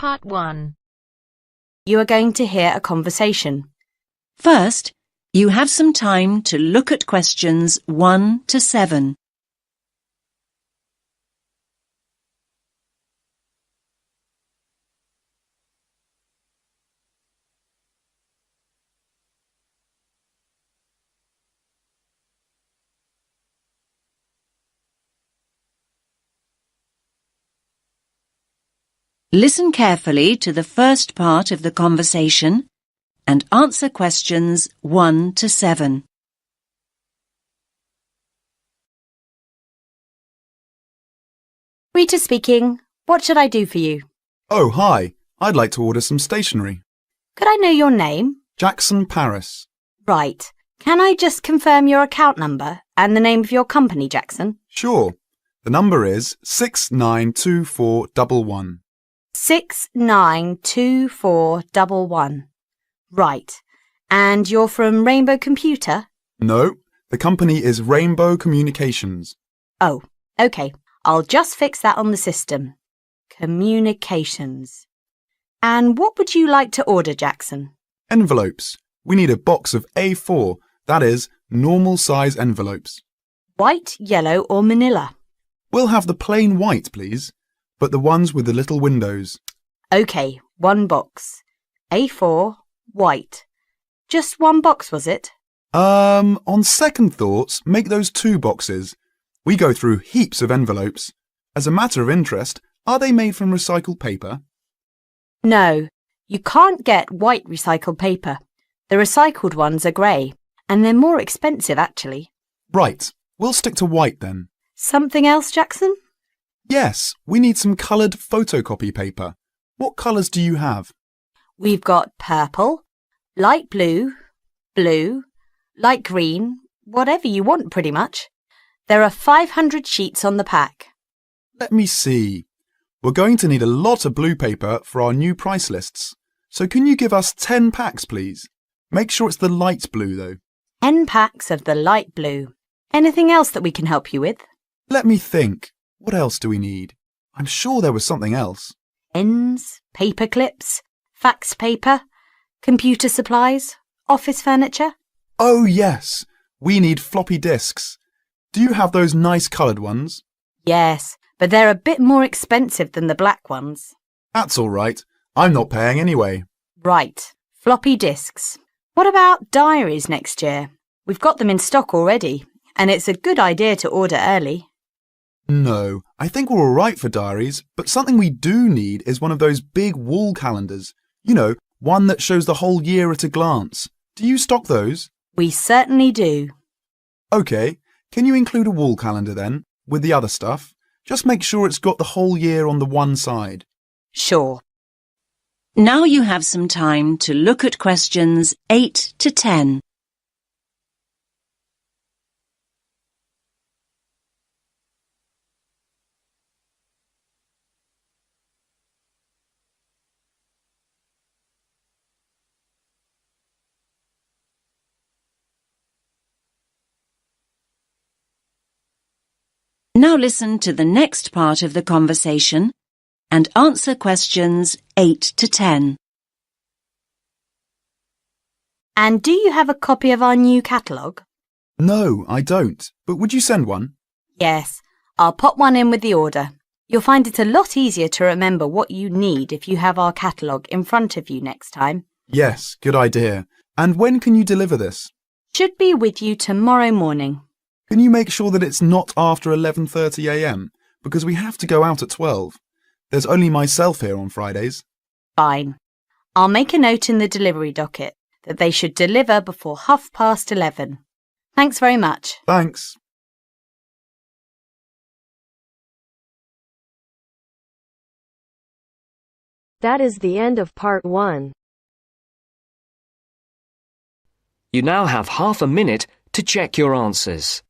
Part 1. You are going to hear a conversation. First, you have some time to look at questions 1 to 7. Listen carefully to the first part of the conversation and answer questions 1 to 7. Rita speaking. What should I do for you? Oh, hi. I'd like to order some stationery. Could I know your name? Jackson Paris. Right. Can I just confirm your account number and the name of your company, Jackson? Sure. The number is 692411. 692411. Right. And you're from Rainbow Computer? No, the company is Rainbow Communications. Oh, OK. I'll just fix that on the system. Communications. And what would you like to order, Jackson? Envelopes. We need a box of A4, that is, normal size envelopes. White, yellow or manila? We'll have the plain white, please, but the ones with the little windows. OK, one box. A4, white. Just one box, was it? On second thoughts, make those 2 boxes. We go through heaps of envelopes. As a matter of interest, are they made from recycled paper? No, you can't get white recycled paper. The recycled ones are grey, and they're more expensive, actually. Right, we'll stick to white then. Something else, Jackson? Yes, we need some coloured photocopy paper. What colours do you have? We've got purple, light blue, blue, light green, whatever you want pretty much. There are 500 sheets on the pack. Let me see. We're going to need a lot of blue paper for our new price lists. So can you give us 10 packs, please? Make sure it's the light blue, though. 10 packs of the light blue. Anything else that we can help you with? Let me think. What else do we need? I'm sure there was something else. Pens, paper clips, fax paper, computer supplies, office furniture. Oh, yes. We need floppy disks. Do you have those nice coloured ones? Yes, but they're a bit more expensive than the black ones. That's all right. I'm not paying anyway. Right, floppy disks. What about diaries next year? We've got them in stock already, and it's a good idea to order early. No, I think we're all right for diaries, but something we do need is one of those big wall calendars. You know, one that shows the whole year at a glance. Do you stock those? We certainly do. OK, can you include a wall calendar then, with the other stuff? Just make sure it's got the whole year on the one side. Sure. Now you have some time to look at questions 8 to 10. Now listen to the next part of the conversation and answer questions 8 to 10. And do you have a copy of our new catalogue? No, I don't. But would you send one? Yes, I'll pop one in with the order. You'll find it a lot easier to remember what you need if you have our catalogue in front of you next time. Yes, good idea. And when can you deliver this? Should be with you tomorrow morning. Can you make sure that it's not after 11:30 a.m? Because we have to go out at 12. There's only myself here on Fridays. Fine. I'll make a note in the delivery docket that they should deliver before 11:30. Thanks very much. Thanks. That is the end of Part 1. You now have half a minute to check your answers.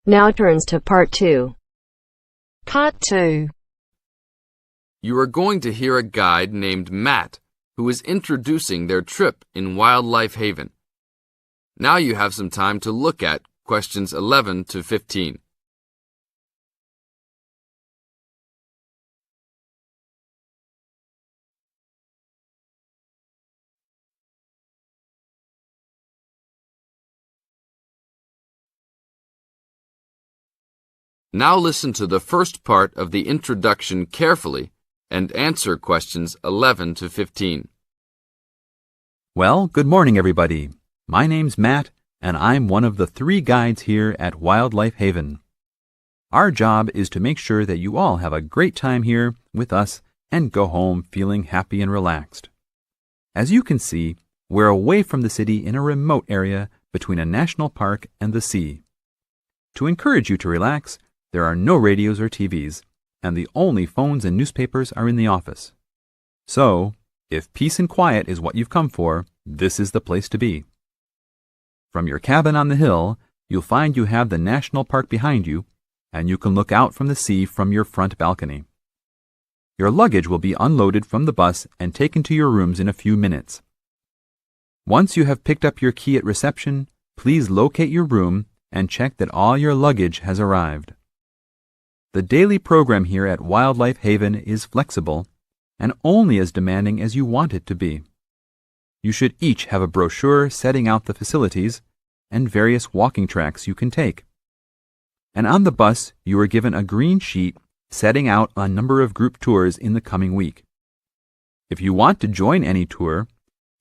Now turns to part 2. Part 2. You are going to hear a guide named Matt who is introducing their trip in Wildlife Haven. Now you have some time to look at questions 11 to 15. Now listen to the first part of the introduction carefully and answer questions 11 to 15. Well, good morning, everybody. My name's Matt, and I'm one of the 3 guides here at Wildlife Haven. Our job is to make sure that you all have a great time here with us and go home feeling happy and relaxed. As you can see, we're away from the city in a remote area between a national park and the sea. To encourage you to relax, there are no radios or TVs, and the only phones and newspapers are in the office. So, if peace and quiet is what you've come for, this is the place to be. From your cabin on the hill, you'll find you have the national park behind you, and you can look out from the sea from your front balcony. Your luggage will be unloaded from the bus and taken to your rooms in a few minutes. Once you have picked up your key at reception, please locate your room and check that all your luggage has arrived. The daily program here at Wildlife Haven is flexible and only as demanding as you want it to be. You should each have a brochure setting out the facilities and various walking tracks you can take. And on the bus, you are given a green sheet setting out a number of group tours in the coming week. If you want to join any tour,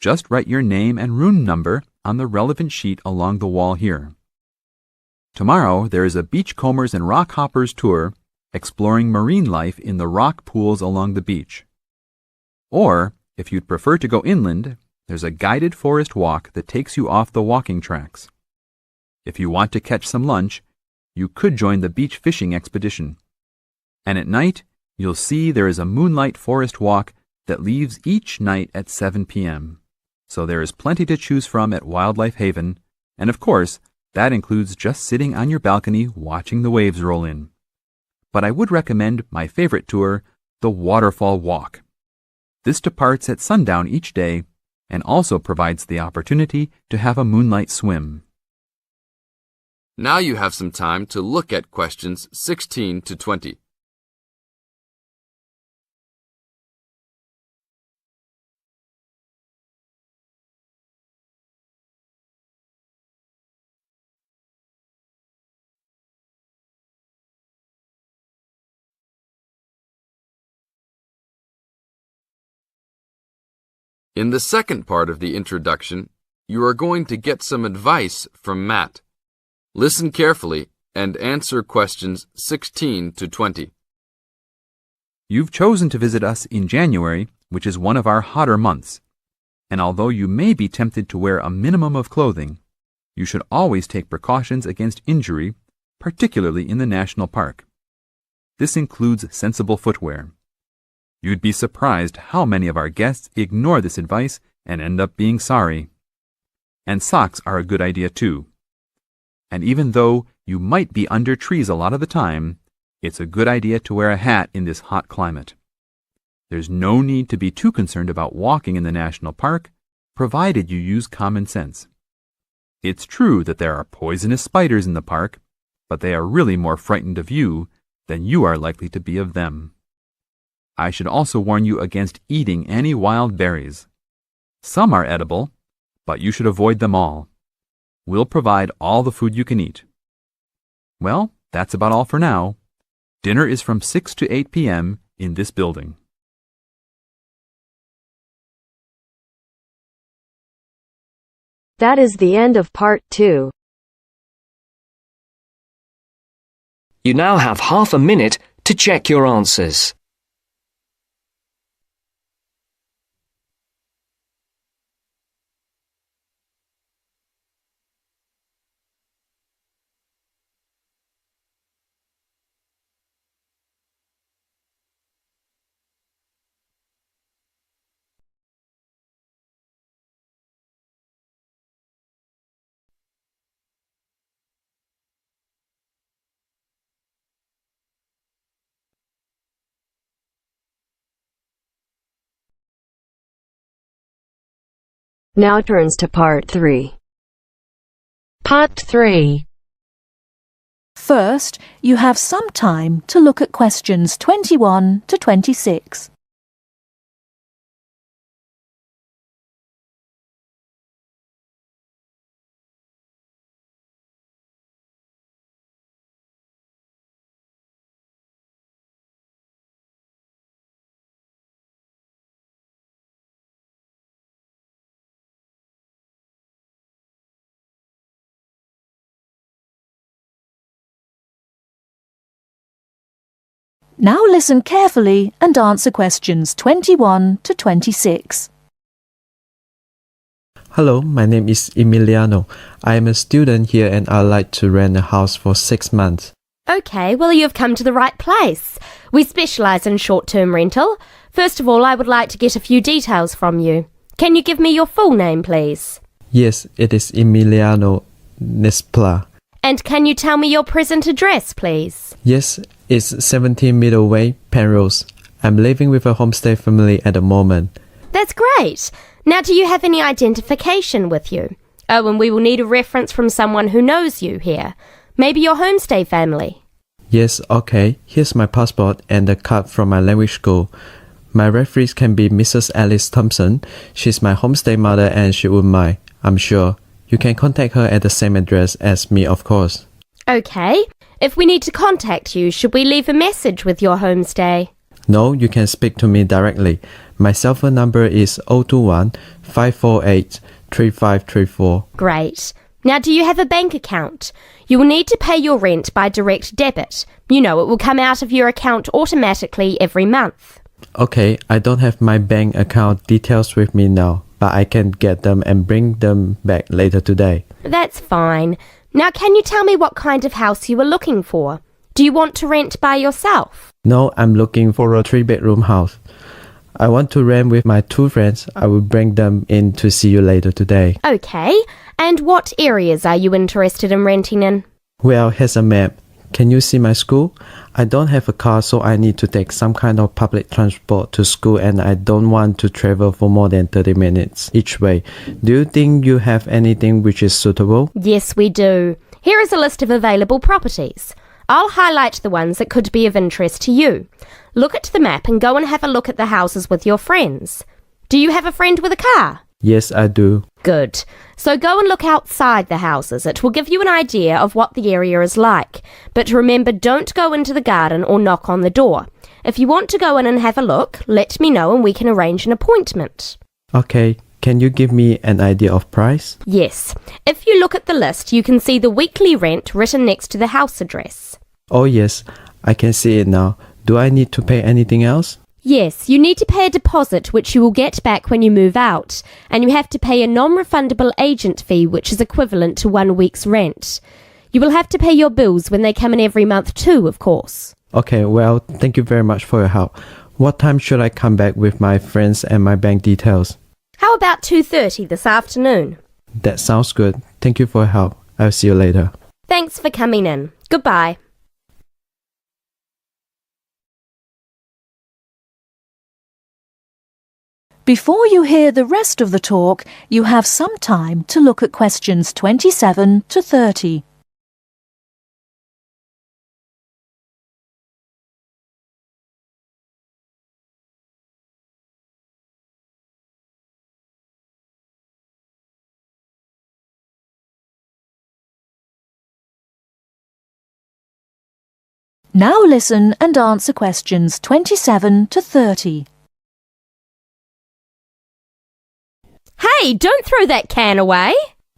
just write your name and room number on the relevant sheet along the wall here. Tomorrow, there is a beachcombers and rock hoppers tour exploring marine life in the rock pools along the beach. Or, if you'd prefer to go inland, there's a guided forest walk that takes you off the walking tracks. If you want to catch some lunch, you could join the beach fishing expedition. And at night, you'll see there is a moonlight forest walk that leaves each night at 7 p.m. So there is plenty to choose from at Wildlife Haven, and of course, that includes just sitting on your balcony watching the waves roll in. But I would recommend my favorite tour, the Waterfall Walk. This departs at sundown each day and also provides the opportunity to have a moonlight swim. Now you have some time to look at questions 16 to 20. In the second part of the introduction, you are going to get some advice from Matt. Listen carefully and answer questions 16 to 20. You've chosen to visit us in January, which is one of our hotter months. And although you may be tempted to wear a minimum of clothing, you should always take precautions against injury, particularly in the national park. This includes sensible footwear. You'd be surprised how many of our guests ignore this advice and end up being sorry. And socks are a good idea too. And even though you might be under trees a lot of the time, it's a good idea to wear a hat in this hot climate. There's no need to be too concerned about walking in the national park, provided you use common sense. It's true that there are poisonous spiders in the park, but they are really more frightened of you than you are likely to be of them. I should also warn you against eating any wild berries. Some are edible, but you should avoid them all. We'll provide all the food you can eat. Well, that's about all for now. Dinner is from 6 to 8 p.m. in this building. That is the end of part 2. You now have half a minute to check your answers. Now turns to part 3. Part 3. First, you have some time to look at questions 21 to 26. Now listen carefully and answer questions 21 to 26. Hello, my name is Emiliano. I am a student here and I'd like to rent a house for 6 months. Okay, well, you've come to the right place. We specialise in short-term rental. First of all, I would like to get a few details from you. Can you give me your full name, please? Yes, it is Emiliano Nespla. And can you tell me your present address, please? Yes, it's 17 Middleway, Penrose. I'm living with a homestay family at the moment. That's great. Now, do you have any identification with you? Oh, and we will need a reference from someone who knows you here. Maybe your homestay family. Yes, okay. Here's my passport and a card from my language school. My referees can be Mrs. Alice Thompson. She's my homestay mother and she wouldn't mind, I'm sure. You can contact her at the same address as me, of course. Okay. If we need to contact you, should we leave a message with your homestay? No, you can speak to me directly. My cell phone number is 021 548 3534. Great. Now, do you have a bank account? You will need to pay your rent by direct debit. You know, it will come out of your account automatically every month. Okay, I don't have my bank account details with me now, but I can get them and bring them back later today. That's fine. Now, can you tell me what kind of house you are looking for? Do you want to rent by yourself? No, I'm looking for a 3-bedroom house. I want to rent with my 2 friends. I will bring them in to see you later today. Okay. And what areas are you interested in renting in? Well, here's a map. Can you see my school? I don't have a car, so I need to take some kind of public transport to school and I don't want to travel for more than 30 minutes each way. Do you think you have anything which is suitable? Yes, we do. Here is a list of available properties. I'll highlight the ones that could be of interest to you. Look at the map and go and have a look at the houses with your friends. Do you have a friend with a car? Yes, I do. Good. So go and look outside the houses. It will give you an idea of what the area is like. But remember, don't go into the garden or knock on the door. If you want to go in and have a look, let me know and we can arrange an appointment. Okay. Can you give me an idea of price? Yes. If you look at the list, you can see the weekly rent written next to the house address. Oh yes, I can see it now. Do I need to pay anything else? Yes, you need to pay a deposit which you will get back when you move out, and you have to pay a non-refundable agent fee which is equivalent to 1 week's rent. You will have to pay your bills when they come in every month too, of course. Okay, well, thank you very much for your help. What time should I come back with my friends and my bank details? How about 2:30 this afternoon? That sounds good. Thank you for your help. I'll see you later. Thanks for coming in. Goodbye. Before you hear the rest of the talk, you have some time to look at questions 27 to 30. Now listen and answer questions 27 to 30. Hey, don't throw that can away.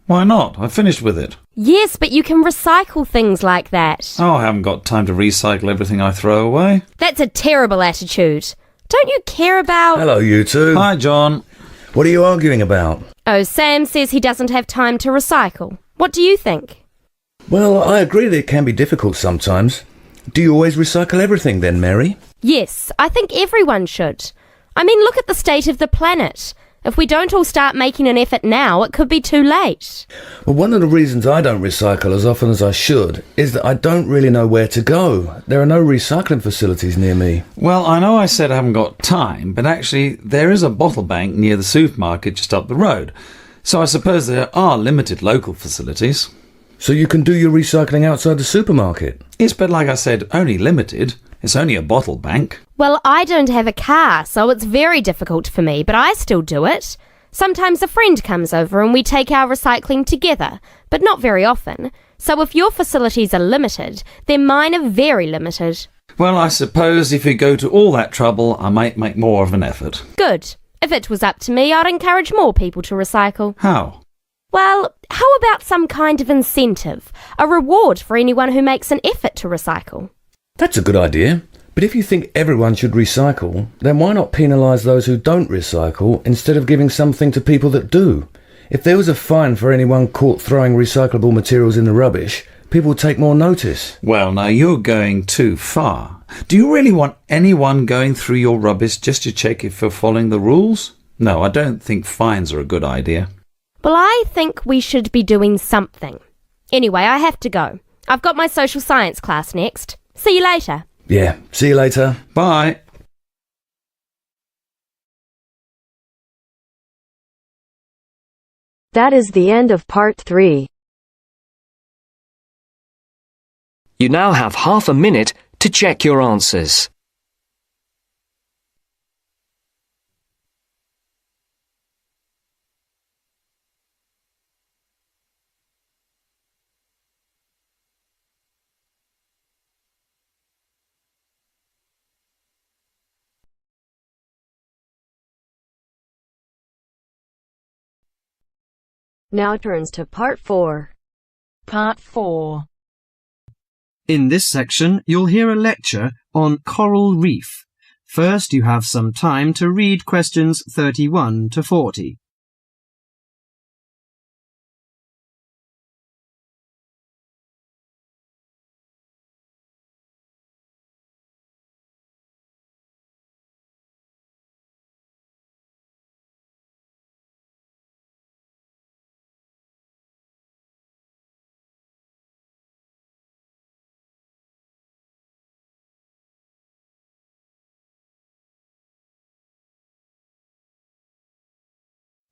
Why not? I finished with it. Yes, but you can recycle things like that. Oh, I haven't got time to recycle everything I throw away. That's a terrible attitude. Don't you care about... Hello, you two. Hi, John. What are you arguing about? Oh, Sam says he doesn't have time to recycle. What do you think? Well, I agree that it can be difficult sometimes. Do you always recycle everything then, Mary? Yes, I think everyone should. I mean, look at the state of the planet. If we don't all start making an effort now, it could be too late. Well, one of the reasons I don't recycle as often as I should is that I don't really know where to go. There are no recycling facilities near me. Well, I know I said I haven't got time, but actually there is a bottle bank near the supermarket just up the road. So I suppose there are limited local facilities. So you can do your recycling outside the supermarket? Yes, but like I said, only limited. It's only a bottle bank. Well, I don't have a car, so it's very difficult for me, but I still do it. Sometimes a friend comes over and we take our recycling together, but not very often. So if your facilities are limited, then mine are very limited. Well, I suppose if you go to all that trouble, I might make more of an effort. Good. If it was up to me, I'd encourage more people to recycle. How? Well, how about some kind of incentive? A reward for anyone who makes an effort to recycle? That's a good idea. But if you think everyone should recycle, then why not penalise those who don't recycle instead of giving something to people that do? If there was a fine for anyone caught throwing recyclable materials in the rubbish, people would take more notice. Well, now you're going too far. Do you really want anyone going through your rubbish just to check if you're following the rules? No, I don't think fines are a good idea. Well, I think we should be doing something. Anyway, I have to go. I've got my social science class next. See you later. Yeah, see you later. Bye. That is the end of part 3. You now have half a minute to check your answers. Now turns to part 4. Part 4. In this section, you'll hear a lecture on coral reef. First, you have some time to read questions 31 to 40.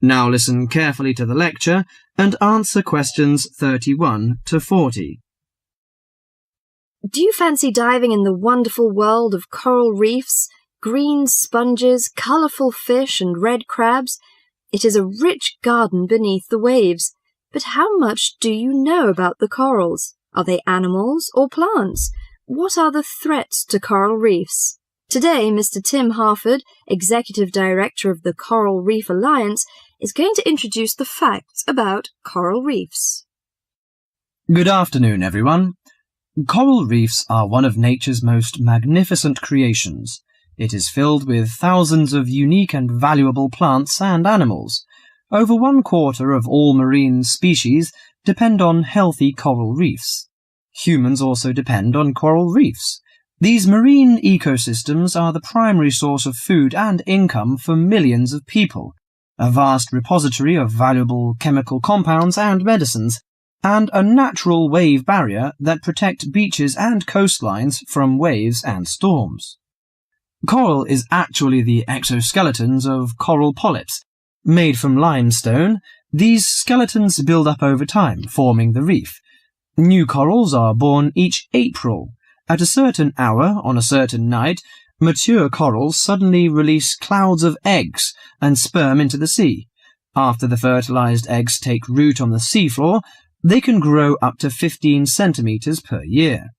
Now listen carefully to the lecture and answer questions 31 to 40. Do you fancy diving in the wonderful world of coral reefs, green sponges, colourful fish and red crabs? It is a rich garden beneath the waves. But how much do you know about the corals? Are they animals or plants? What are the threats to coral reefs? Today, Mr. Tim Harford, Executive Director of the Coral Reef Alliance, is going to introduce the facts about coral reefs. Good afternoon, everyone. Coral reefs are one of nature's most magnificent creations. It is filled with thousands of unique and valuable plants and animals. Over 1/4 of all marine species depend on healthy coral reefs. Humans also depend on coral reefs. These marine ecosystems are the primary source of food and income for millions of people, a vast repository of valuable chemical compounds and medicines, and a natural wave barrier that protect beaches and coastlines from waves and storms. Coral is actually the exoskeletons of coral polyps. Made from limestone, these skeletons build up over time, forming the reef. New corals are born each April. At a certain hour, on a certain night, mature corals suddenly release clouds of eggs and sperm into the sea. After the fertilized eggs take root on the seafloor, they can grow up to 15 centimeters per year.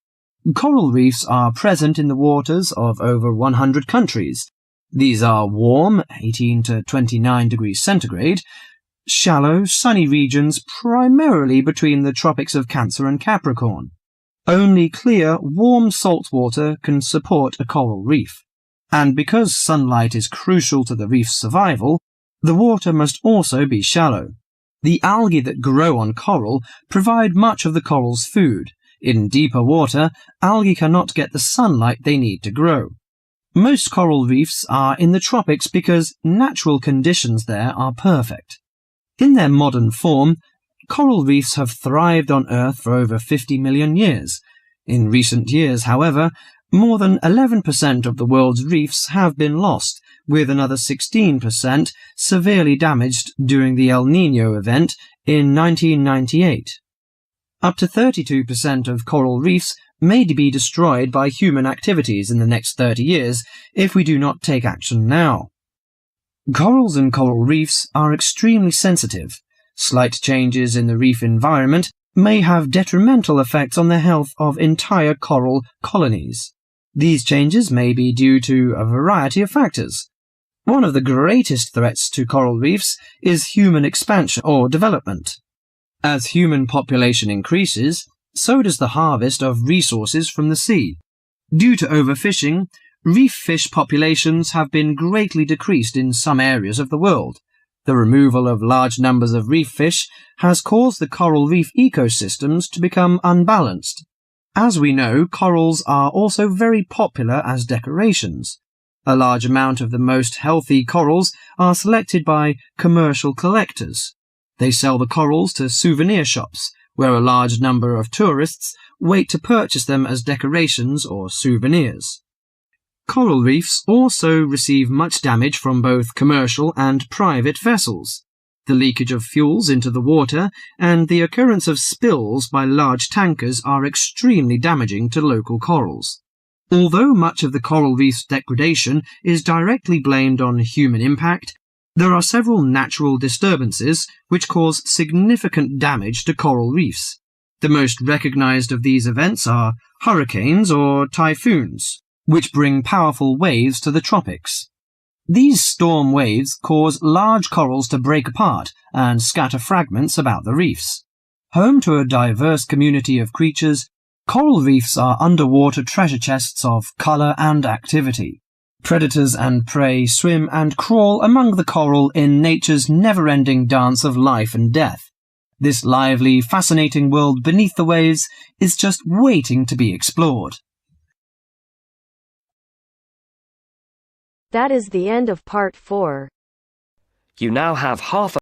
Coral reefs are present in the waters of over 100 countries. These are warm, 18 to 29 degrees centigrade, shallow, sunny regions primarily between the tropics of Cancer and Capricorn. Only clear, warm salt water can support a coral reef. And because sunlight is crucial to the reef's survival, the water must also be shallow. The algae that grow on coral provide much of the coral's food. In deeper water, algae cannot get the sunlight they need to grow. Most coral reefs are in the tropics because natural conditions there are perfect. In their modern form, coral reefs have thrived on Earth for over 50 million years. In recent years, however, more than 11% of the world's reefs have been lost, with another 16% severely damaged during the El Niño event in 1998. Up to 32% of coral reefs may be destroyed by human activities in the next 30 years if we do not take action now. Corals and coral reefs are extremely sensitive. Slight changes in the reef environment may have detrimental effects on the health of entire coral colonies. These changes may be due to a variety of factors. One of the greatest threats to coral reefs is human expansion or development. As human population increases, so does the harvest of resources from the sea. Due to overfishing, reef fish populations have been greatly decreased in some areas of the world. The removal of large numbers of reef fish has caused the coral reef ecosystems to become unbalanced. As we know, corals are also very popular as decorations. A large amount of the most healthy corals are selected by commercial collectors. They sell the corals to souvenir shops, where a large number of tourists wait to purchase them as decorations or souvenirs. Coral reefs also receive much damage from both commercial and private vessels. The leakage of fuels into the water and the occurrence of spills by large tankers are extremely damaging to local corals. Although much of the coral reef's degradation is directly blamed on human impact, there are several natural disturbances which cause significant damage to coral reefs. The most recognized of these events are hurricanes or typhoons, which bring powerful waves to the tropics. These storm waves cause large corals to break apart and scatter fragments about the reefs. Home to a diverse community of creatures, coral reefs are underwater treasure chests of colour and activity. Predators and prey swim and crawl among the coral in nature's never-ending dance of life and death. This lively, fascinating world beneath the waves is just waiting to be explored. That is the end of part 4. You now have half